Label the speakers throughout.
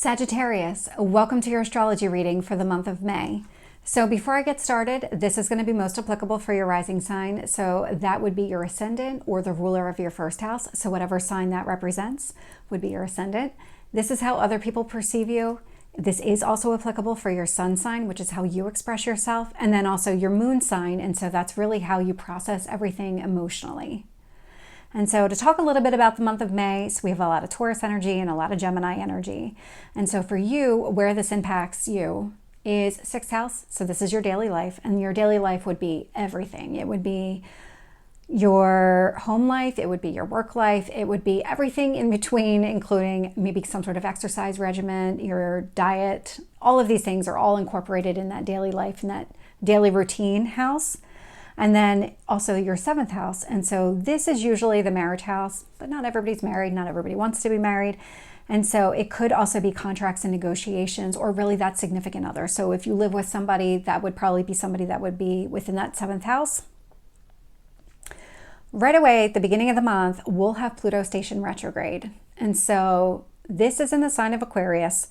Speaker 1: Sagittarius, welcome to your astrology reading for the month of May. So before I get started, this is going to be most applicable for your rising sign. So that would be your ascendant or the ruler of your first house. So whatever sign that represents would be your ascendant. This is how other people perceive you. This is also applicable for your sun sign, which is how you express yourself, and then also your moon sign. And so that's really how you process everything emotionally. And so to talk a little bit about the month of May, so we have a lot of Taurus energy and a lot of Gemini energy. And so for you, where this impacts you is sixth house. So this is your daily life, and your daily life would be everything. It would be your home life, it would be your work life, it would be everything in between, including maybe some sort of exercise regimen, your diet. All of these things are all incorporated in that daily life, in that daily routine house. And then also your seventh house. And so this is usually the marriage house, but not everybody's married. Not everybody wants to be married. And so it could also be contracts and negotiations, or really that significant other. So if you live with somebody, that would probably be somebody that would be within that seventh house. Right away at the beginning of the month, we'll have Pluto station retrograde. And so this is in the sign of Aquarius.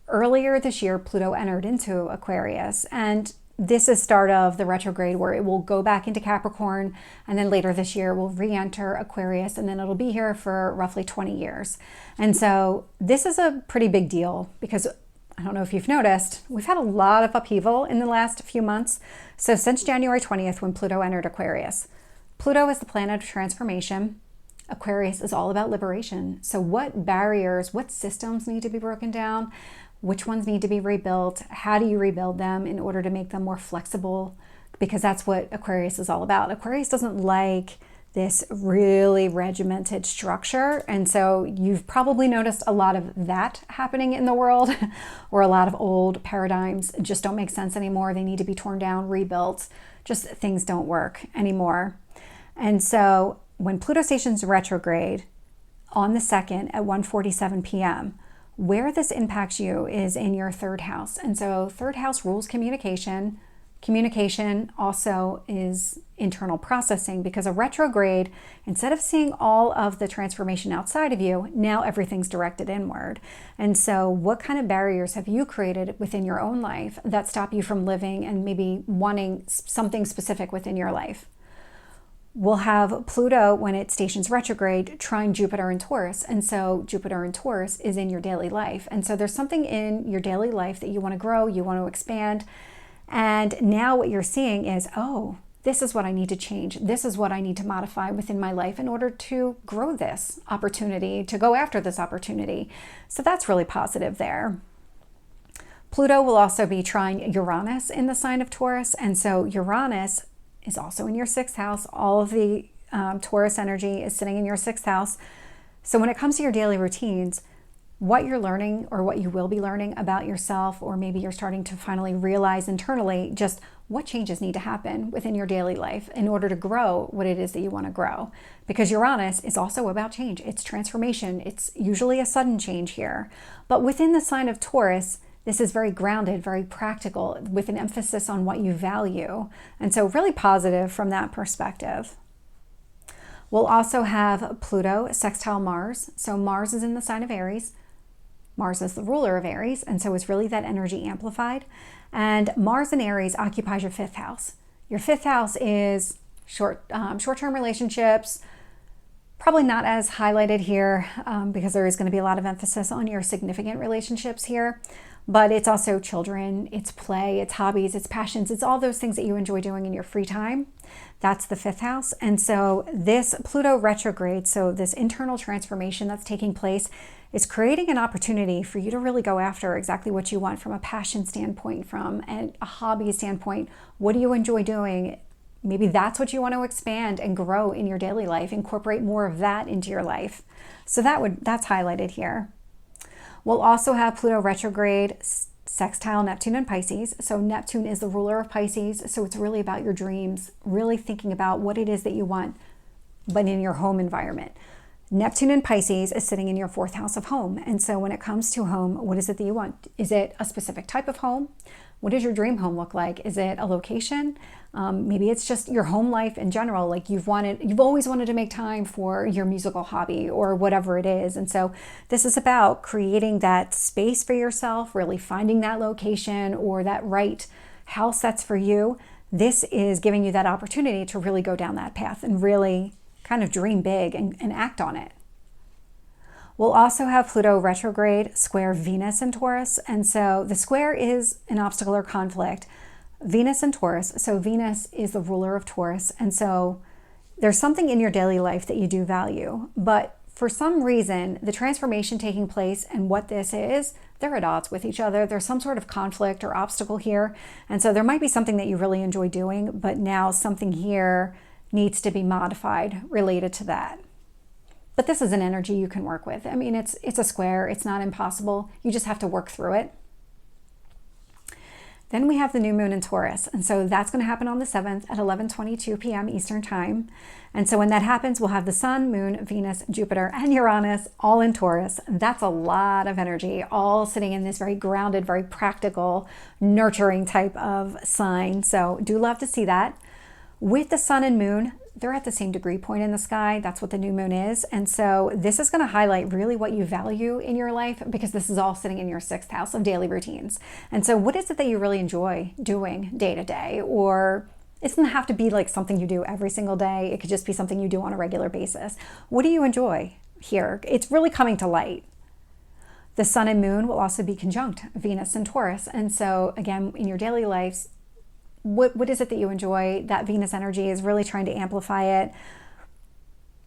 Speaker 1: Earlier this year, Pluto entered into Aquarius, and this is start of the retrograde where it will go back into Capricorn, and then later this year will re-enter Aquarius, and then it'll be here for roughly 20 years. And so this is a pretty big deal because I don't know if you've noticed, we've had a lot of upheaval in the last few months. So since January 20th, when Pluto entered Aquarius, Pluto is the planet of transformation. Aquarius is all about liberation. So what barriers, what systems need to be broken down? Which ones need to be rebuilt? How do you rebuild them in order to make them more flexible? Because that's what Aquarius is all about. Aquarius doesn't like this really regimented structure. And so you've probably noticed a lot of that happening in the world, or a lot of old paradigms just don't make sense anymore. They need to be torn down, rebuilt. Just things don't work anymore. And so when Pluto stations retrograde on the 2nd at 1:47 p.m., where this impacts you is in your third house. And so third house rules communication. Communication also is internal processing, because a retrograde, instead of seeing all of the transformation outside of you, now everything's directed inward. And so what kind of barriers have you created within your own life that stop you from living and maybe wanting something specific within your life? We'll have Pluto, when it stations retrograde, trine Jupiter in Taurus. And so Jupiter in Taurus is in your daily life. And so there's something in your daily life that you want to grow, you want to expand. And now what you're seeing is, oh, this is what I need to change. This is what I need to modify within my life in order to grow this opportunity, to go after this opportunity. So that's really positive there. Pluto will also be trine Uranus in the sign of Taurus. And so Uranus is also in your sixth house. All of the Taurus energy is sitting in your sixth house. So when it comes to your daily routines, what you're learning, or what you will be learning about yourself, or maybe you're starting to finally realize internally just what changes need to happen within your daily life in order to grow what it is that you want to grow. Because Uranus is also about change. It's transformation. It's usually a sudden change here. But within the sign of Taurus, this is very grounded, very practical, with an emphasis on what you value. And so really positive from that perspective. We'll also have Pluto sextile Mars. So Mars is in the sign of Aries. Mars is the ruler of Aries, and so it's really that energy amplified. And Mars in Aries occupies your fifth house. Your fifth house is short-term relationships, probably not as highlighted here because there is going to be a lot of emphasis on your significant relationships here. But it's also children, it's play, it's hobbies, it's passions, it's all those things that you enjoy doing in your free time. That's the fifth house. And so this Pluto retrograde, so this internal transformation that's taking place, is creating an opportunity for you to really go after exactly what you want from a passion standpoint, from a hobby standpoint. What do you enjoy doing? Maybe that's what you want to expand and grow in your daily life. Incorporate more of that into your life. So that's highlighted here. We'll also have Pluto retrograde sextile Neptune and Pisces. So Neptune is the ruler of Pisces. So it's really about your dreams, really thinking about what it is that you want, but in your home environment. Neptune in Pisces is sitting in your fourth house of home. And so when it comes to home, what is it that you want? Is it a specific type of home? What does your dream home look like? Is it a location? Maybe it's just your home life in general. Like you've always wanted to make time for your musical hobby or whatever it is. And so this is about creating that space for yourself, really finding that location or that right house that's for you. This is giving you that opportunity to really go down that path and really kind of dream big and act on it. We'll also have Pluto retrograde square Venus in Taurus. And so the square is an obstacle or conflict. Venus in Taurus. So Venus is the ruler of Taurus. And so there's something in your daily life that you do value. But for some reason, the transformation taking place and what this is, they're at odds with each other. There's some sort of conflict or obstacle here. And so there might be something that you really enjoy doing, but now something here needs to be modified related to that. But this is an energy you can work with. I mean, it's a square. It's not impossible. You just have to work through it. Then we have the new moon in Taurus. And so that's going to happen on the 7th at 11:22 p.m. Eastern time. And so when that happens, we'll have the sun, moon, Venus, Jupiter, and Uranus all in Taurus. That's a lot of energy, all sitting in this very grounded, very practical, nurturing type of sign. So do love to see that. With the sun and moon, they're at the same degree point in the sky. That's what the new moon is. And so this is going to highlight really what you value in your life, because this is all sitting in your 6th house of daily routines. And so what is it that you really enjoy doing day to day? Or it doesn't have to be like something you do every single day. It could just be something you do on a regular basis. What do you enjoy here? It's really coming to light. The sun and moon will also be conjunct Venus and Taurus. And so again, in your daily lives, what is it that you enjoy? That Venus energy is really trying to amplify it,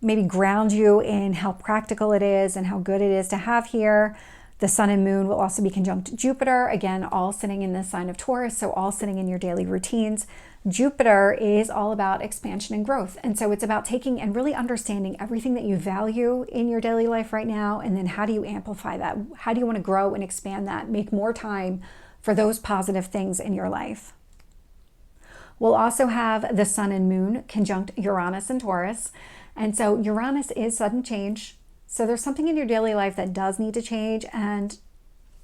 Speaker 1: maybe ground you in how practical it is and how good it is to have here. The sun and moon will also be conjunct Jupiter, again, all sitting in the sign of Taurus, so all sitting in your daily routines. Jupiter is all about expansion and growth. And so it's about taking and really understanding everything that you value in your daily life right now. And then how do you amplify that? How do you want to grow and expand that? Make more time for those positive things in your life. We'll also have the sun and moon conjunct Uranus and Taurus. And so Uranus is sudden change. So there's something in your daily life that does need to change, and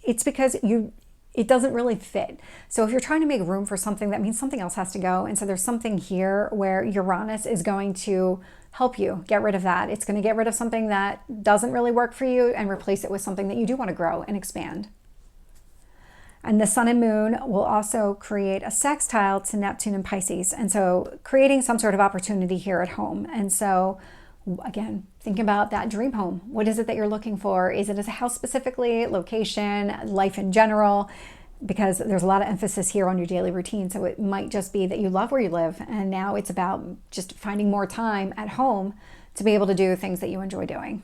Speaker 1: it's because it doesn't really fit. So if you're trying to make room for something, that means something else has to go. And so there's something here where Uranus is going to help you get rid of that. It's going to get rid of something that doesn't really work for you and replace it with something that you do want to grow and expand. And the sun and moon will also create a sextile to Neptune and Pisces. And so creating some sort of opportunity here at home. And so again, think about that dream home. What is it that you're looking for? Is it a house specifically, location, life in general? Because there's a lot of emphasis here on your daily routine. So it might just be that you love where you live. And now it's about just finding more time at home to be able to do things that you enjoy doing.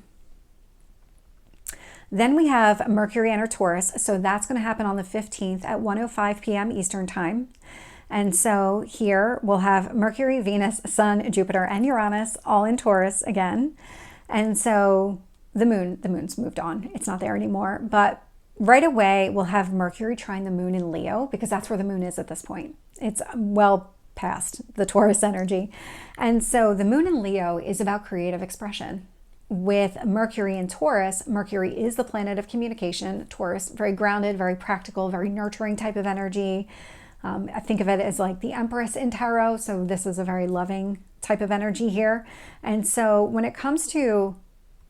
Speaker 1: Then we have Mercury enter Taurus. So that's going to happen on the 15th at 1:05 p.m. Eastern time. And so here we'll have Mercury, Venus, Sun, Jupiter, and Uranus all in Taurus again. And so the moon's moved on. It's not there anymore. But right away, we'll have Mercury trine the moon in Leo, because that's where the moon is at this point. It's well past the Taurus energy. And so the moon in Leo is about creative expression. With Mercury in Taurus, Mercury is the planet of communication. Taurus, very grounded, very practical, very nurturing type of energy. I think of it as like the Empress in Tarot. So this is a very loving type of energy here. And so when it comes to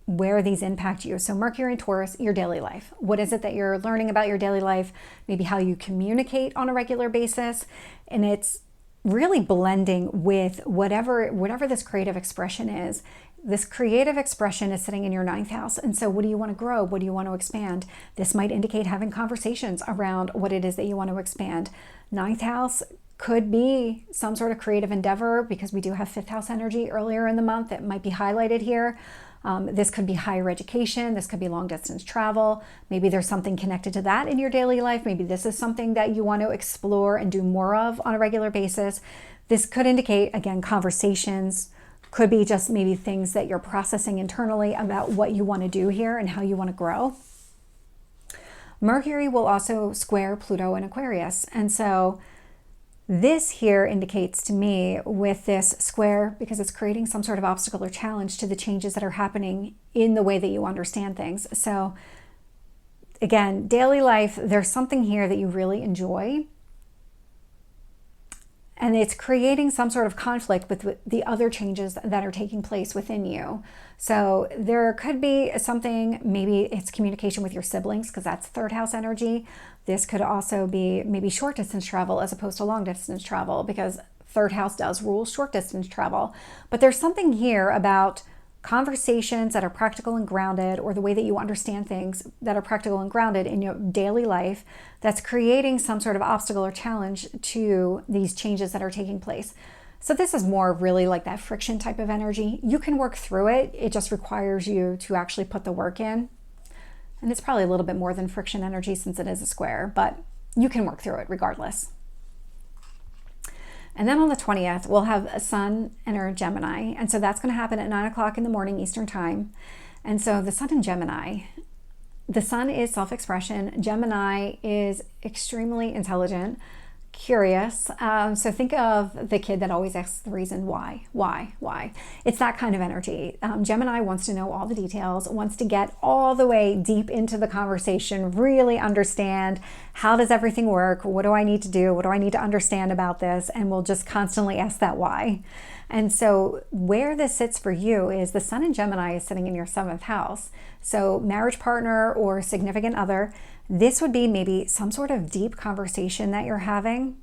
Speaker 1: where these impact you, so Mercury and Taurus, your daily life. What is it that you're learning about your daily life? Maybe how you communicate on a regular basis. And it's really blending with whatever this creative expression is. This creative expression is sitting in your 9th house. And so what do you want to grow? What do you want to expand? This might indicate having conversations around what it is that you want to expand. 9th house could be some sort of creative endeavor, because we do have 5th house energy earlier in the month that might be highlighted here. This could be higher education. This could be long distance travel. Maybe there's something connected to that in your daily life. Maybe this is something that you want to explore and do more of on a regular basis. This could indicate, again, conversations. Could be just maybe things that you're processing internally about what you want to do here and how you want to grow. Mercury will also square Pluto in Aquarius. And so this here indicates to me with this square, because it's creating some sort of obstacle or challenge to the changes that are happening in the way that you understand things. So again, daily life, there's something here that you really enjoy. And it's creating some sort of conflict with the other changes that are taking place within you. So there could be something, maybe it's communication with your siblings, because that's third house energy. This could also be maybe short distance travel as opposed to long distance travel, because third house does rule short distance travel. But there's something here about conversations that are practical and grounded, or the way that you understand things that are practical and grounded in your daily life, that's creating some sort of obstacle or challenge to these changes that are taking place. So this is more really like that friction type of energy. You can work through it. It just requires you to actually put the work in. And it's probably a little bit more than friction energy since it is a square, but you can work through it regardless. And then on the 20th, we'll have a sun enter Gemini. And so that's going to happen at 9 o'clock in the morning Eastern time. And so the sun in Gemini, the sun is self-expression. Gemini is extremely intelligent, curious. So think of the kid that always asks the reason why. It's that kind of energy. Gemini wants to know all the details, wants to get all the way deep into the conversation, really understand how does everything work? What do I need to do? What do I need to understand about this? And we'll just constantly ask that why. And so where this sits for you is the sun in Gemini is sitting in your 7th house. So marriage partner or significant other, this would be maybe some sort of deep conversation that you're having.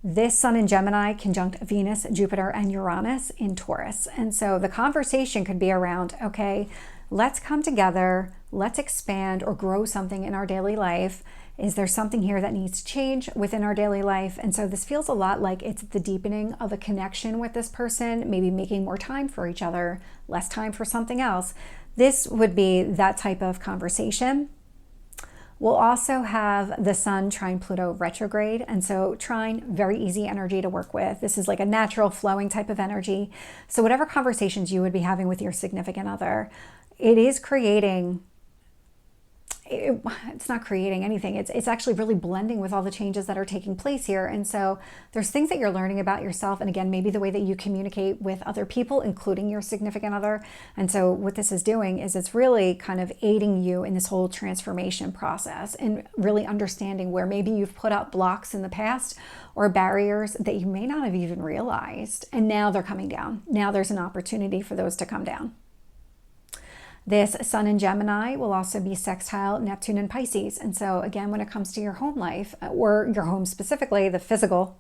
Speaker 1: This sun in Gemini conjunct Venus, Jupiter, and Uranus in Taurus. And so the conversation could be around, okay, let's come together, let's expand or grow something in our daily life. Is there something here that needs to change within our daily life? And so this feels a lot like it's the deepening of a connection with this person, maybe making more time for each other, less time for something else. This would be that type of conversation. We'll also have the sun trine Pluto retrograde. And so trine, very easy energy to work with. This is like a natural flowing type of energy. So whatever conversations you would be having with your significant other, it is creating, it's not creating anything. It's actually really blending with all the changes that are taking place here. And so there's things that you're learning about yourself. And again, maybe the way that you communicate with other people, including your significant other. And so what this is doing is it's really kind of aiding you in this whole transformation process and really understanding where maybe you've put up blocks in the past or barriers that you may not have even realized. And now they're coming down. Now there's an opportunity for those to come down. This sun in Gemini will also be sextile Neptune and Pisces. And so again, when it comes to your home life, or your home specifically, the physical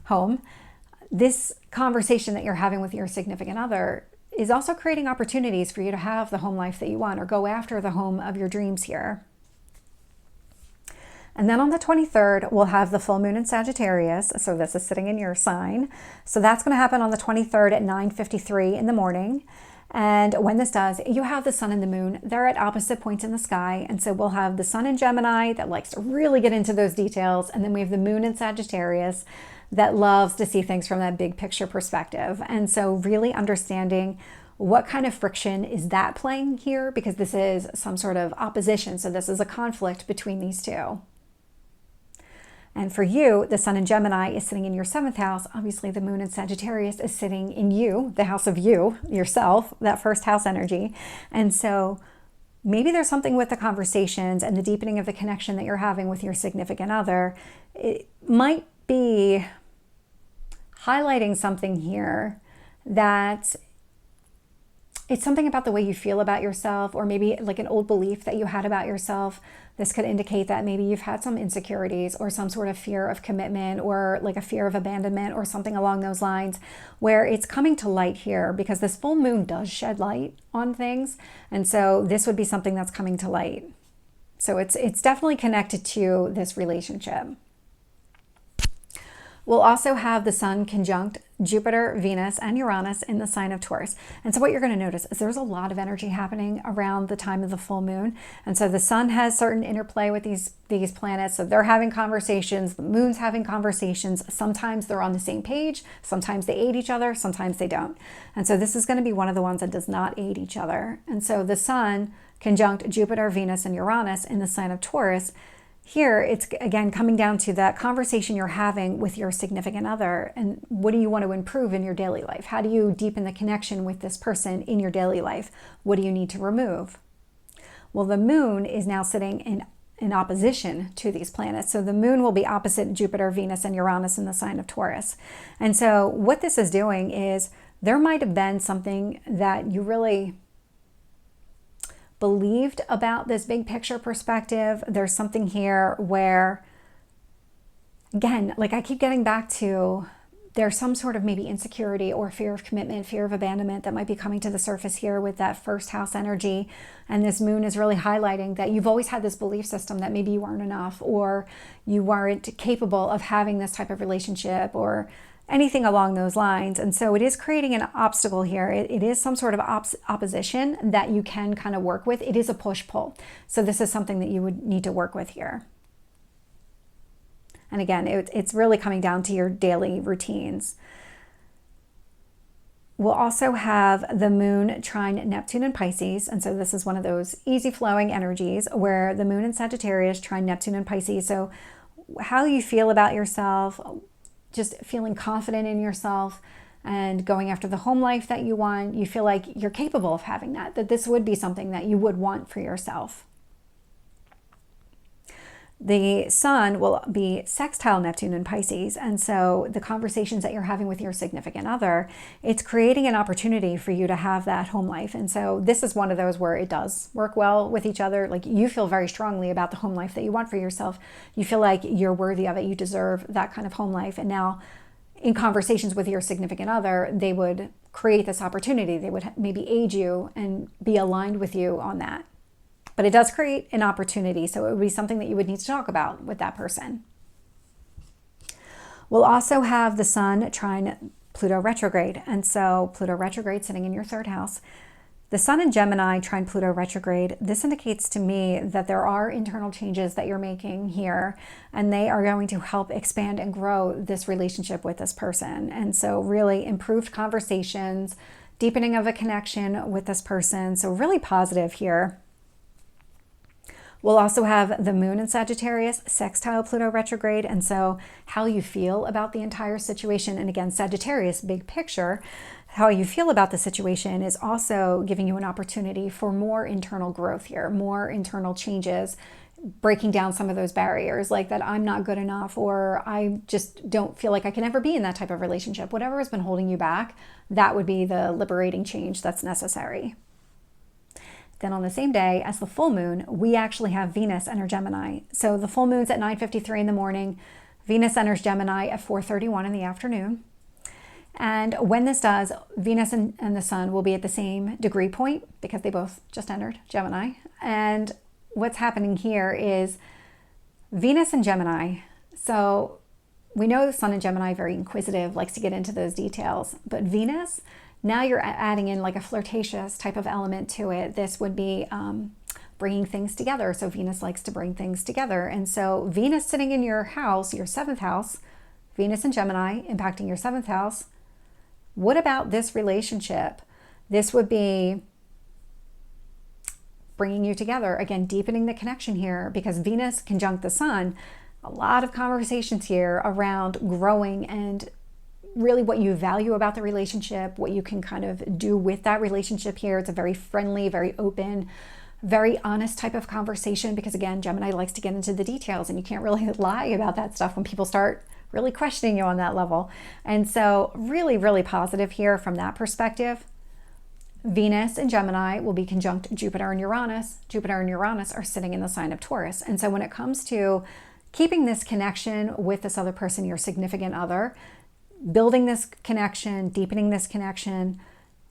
Speaker 1: home, this conversation that you're having with your significant other is also creating opportunities for you to have the home life that you want or go after the home of your dreams here. And then on the 23rd, we'll have the full moon in Sagittarius. So this is sitting in your sign. So that's going to happen on the 23rd at 9:53 in the morning. And when this does, you have the sun and the moon. They're at opposite points in the sky. And so we'll have the sun in Gemini that likes to really get into those details. And then we have the moon in Sagittarius that loves to see things from that big picture perspective. And so really understanding what kind of friction is that playing here, because this is some sort of opposition. So this is a conflict between these two. And for you, the sun in Gemini is sitting in your 7th house. Obviously, the moon in Sagittarius is sitting in you, the house of you, yourself, that first house energy. And so maybe there's something with the conversations and the deepening of the connection that you're having with your significant other. It might be highlighting something here that it's something about the way you feel about yourself, or maybe like an old belief that you had about yourself. This could indicate that maybe you've had some insecurities or some sort of fear of commitment or like a fear of abandonment or something along those lines, where it's coming to light here because this full moon does shed light on things. And so this would be something that's coming to light. So it's definitely connected to this relationship. We'll also have the sun conjunct Jupiter, Venus, and Uranus in the sign of Taurus. And so what you're going to notice is there's a lot of energy happening around the time of the full moon. And so the sun has certain interplay with these planets. So they're having conversations, the moon's having conversations. Sometimes they're on the same page. Sometimes they aid each other. Sometimes they don't. And so this is going to be one of the ones that does not aid each other. And so the sun conjunct Jupiter, Venus, and Uranus in the sign of Taurus. Here, it's again coming down to that conversation you're having with your significant other, and what do you want to improve in your daily life? How do you deepen the connection with this person in your daily life? What do you need to remove? Well, the moon is now sitting in in opposition to these planets. So the moon will be opposite Jupiter, Venus, and Uranus in the sign of Taurus. And so what this is doing is there might have been something that you really believed about this big picture perspective. There's something here where, again, like I keep getting back to, there's some sort of maybe insecurity or fear of commitment, fear of abandonment that might be coming to the surface here with that first house energy. And this moon is really highlighting that you've always had this belief system that maybe you weren't enough, or you weren't capable of having this type of relationship, or anything along those lines. And so it is creating an obstacle here. It is some sort of opposition that you can kind of work with. It is a push-pull. So this is something that you would need to work with here. And again, it's really coming down to your daily routines. We'll also have the moon trine Neptune and Pisces. And so this is one of those easy flowing energies where the moon in Sagittarius trine Neptune and Pisces. So how you feel about yourself, just feeling confident in yourself and going after the home life that you want. You feel like you're capable of having that this would be something that you would want for yourself. The sun will be sextile Neptune in Pisces. And so the conversations that you're having with your significant other, it's creating an opportunity for you to have that home life. And so this is one of those where it does work well with each other. Like you feel very strongly about the home life that you want for yourself. You feel like you're worthy of it. You deserve that kind of home life. And now in conversations with your significant other, they would create this opportunity. They would maybe aid you and be aligned with you on that. But it does create an opportunity, so it would be something that you would need to talk about with that person. We'll also have the sun trine Pluto retrograde. And so Pluto retrograde sitting in your third house. The sun in Gemini trine Pluto retrograde. This indicates to me that there are internal changes that you're making here, and they are going to help expand and grow this relationship with this person. And so really improved conversations, deepening of a connection with this person. So really positive here. We'll also have the moon in Sagittarius sextile Pluto retrograde. And so how you feel about the entire situation, and again, Sagittarius, big picture, how you feel about the situation is also giving you an opportunity for more internal growth here, more internal changes, breaking down some of those barriers, like that I'm not good enough, or I just don't feel like I can ever be in that type of relationship. Whatever has been holding you back, that would be the liberating change that's necessary. Then on the same day as the full moon, we actually have Venus enter Gemini. So the full moon's at 9:53 in the morning. Venus enters Gemini at 4:31 in the afternoon. And when this does, Venus and the sun will be at the same degree point because they both just entered Gemini. And what's happening here is Venus and Gemini. So we know the sun in Gemini, very inquisitive, likes to get into those details. But Venus, now you're adding in like a flirtatious type of element to it. This would be bringing things together. So Venus likes to bring things together. And so Venus sitting in your house, your seventh house, Venus and Gemini impacting your seventh house. What about this relationship? This would be bringing you together. Again, deepening the connection here because Venus conjunct the sun. A lot of conversations here around growing and really what you value about the relationship, what you can kind of do with that relationship here. It's a very friendly, very open, very honest type of conversation because again, Gemini likes to get into the details and you can't really lie about that stuff when people start really questioning you on that level. And so really, really positive here from that perspective. Venus and Gemini will be conjunct Jupiter and Uranus. Jupiter and Uranus are sitting in the sign of Taurus. And so when it comes to keeping this connection with this other person, your significant other, building this connection, deepening this connection,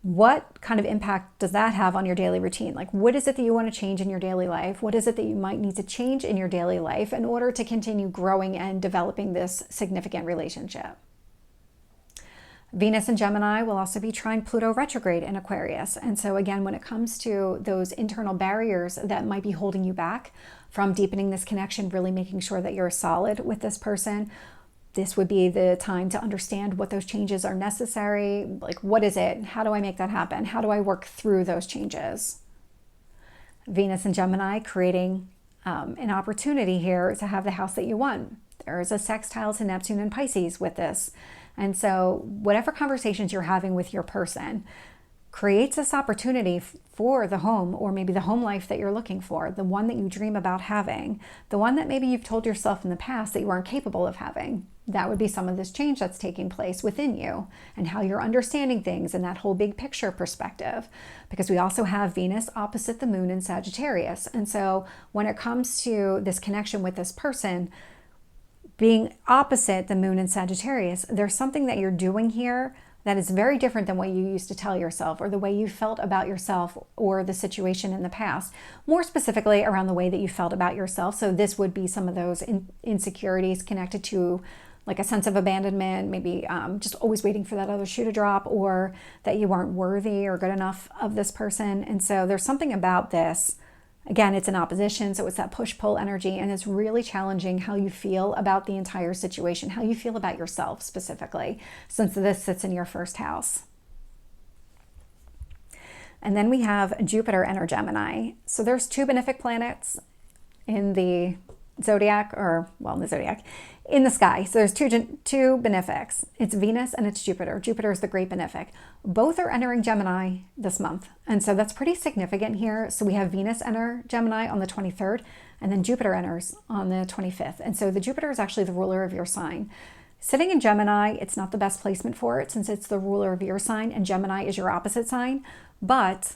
Speaker 1: what kind of impact does that have on your daily routine? Like, what is it that you want to change in your daily life? What is it that you might need to change in your daily life in order to continue growing and developing this significant relationship? Venus and Gemini will also be trine Pluto retrograde in Aquarius. And so again, when it comes to those internal barriers that might be holding you back from deepening this connection, really making sure that you're solid with this person, this would be the time to understand what those changes are necessary. Like, what is it? How do I make that happen? How do I work through those changes? Venus and Gemini creating an opportunity here to have the house that you want. There is a sextile to Neptune and Pisces with this. And so whatever conversations you're having with your person, creates this opportunity for the home, or maybe the home life that you're looking for, the one that you dream about having, the one that maybe you've told yourself in the past that you aren't capable of having. That would be some of this change that's taking place within you and how you're understanding things in that whole big picture perspective. Because we also have Venus opposite the moon in Sagittarius. And so when it comes to this connection with this person, being opposite the moon in Sagittarius, there's something that you're doing here that is very different than what you used to tell yourself, or the way you felt about yourself or the situation in the past. More specifically around the way that you felt about yourself. So this would be some of those insecurities connected to like a sense of abandonment, maybe just always waiting for that other shoe to drop, or that you aren't worthy or good enough of this person. And so there's something about this. Again, it's an opposition, so it's that push-pull energy, and it's really challenging how you feel about the entire situation, how you feel about yourself specifically, since this sits in your first house. And then we have Jupiter enter Gemini. So there's two benefic planets in the zodiac, in the sky. So there's two benefics. It's Venus and it's Jupiter. Jupiter is the great benefic. Both are entering Gemini this month. And so that's pretty significant here. So we have Venus enter Gemini on the 23rd, and then Jupiter enters on the 25th. And so the Jupiter is actually the ruler of your sign. Sitting in Gemini, it's not the best placement for it since it's the ruler of your sign and Gemini is your opposite sign. But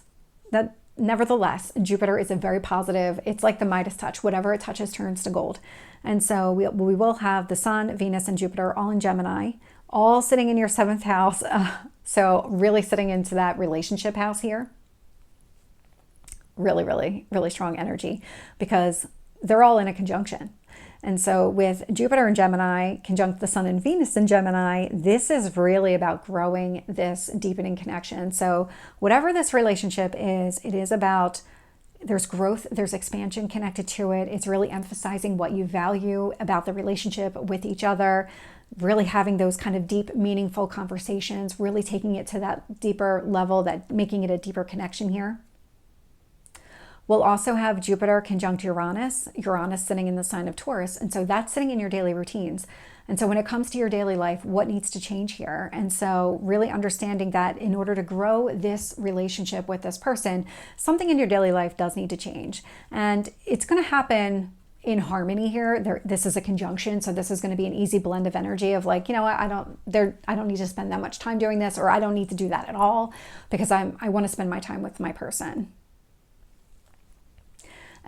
Speaker 1: that nevertheless, Jupiter is a very positive, it's like the Midas touch. Whatever it touches turns to gold. And so we will have the Sun, Venus, and Jupiter all in Gemini, all sitting in your 7th house. So really sitting into that relationship house here. Really, really, really strong energy because they're all in a conjunction. And so with Jupiter in Gemini, conjunct the Sun and Venus in Gemini, this is really about growing this deepening connection. So whatever this relationship is, it is about, there's growth, there's expansion connected to it. It's really emphasizing what you value about the relationship with each other, really having those kind of deep, meaningful conversations, really taking it to that deeper level, that making it a deeper connection here. We'll also have Jupiter conjunct Uranus sitting in the sign of Taurus. And so that's sitting in your daily routines. And so when it comes to your daily life, what needs to change here? And so really understanding that in order to grow this relationship with this person, something in your daily life does need to change. And it's going to happen in harmony here. This is a conjunction. So this is going to be an easy blend of energy of like, you know what, I don't need to spend that much time doing this, or I don't need to do that at all because I want to spend my time with my person.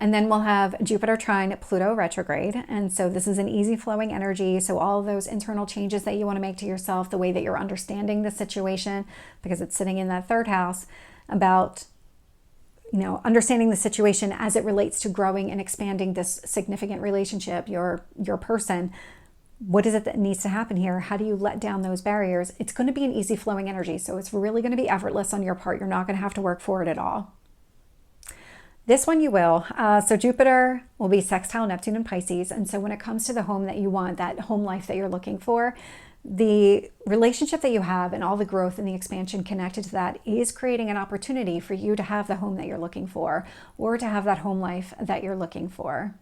Speaker 1: And then we'll have Jupiter trine Pluto retrograde. And so this is an easy flowing energy. So all of those internal changes that you want to make to yourself, the way that you're understanding the situation, because it's sitting in that 3rd house, about, you know, understanding the situation as it relates to growing and expanding this significant relationship, your person. What is it that needs to happen here? How do you let down those barriers? It's going to be an easy flowing energy. So it's really going to be effortless on your part. You're not going to have to work for it at all. This one you will. So Jupiter will be sextile Neptune and Pisces. And so when it comes to the home that you want, that home life that you're looking for, the relationship that you have and all the growth and the expansion connected to that is creating an opportunity for you to have the home that you're looking for, or to have that home life that you're looking for.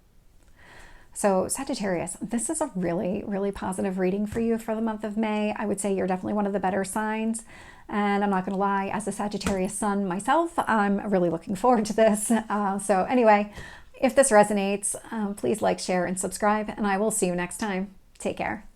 Speaker 1: So Sagittarius, this is a really, really positive reading for you for the month of May. I would say you're definitely one of the better signs. And I'm not going to lie, as a Sagittarius sun myself, I'm really looking forward to this. So anyway, if this resonates, please like, share, and subscribe, and I will see you next time. Take care.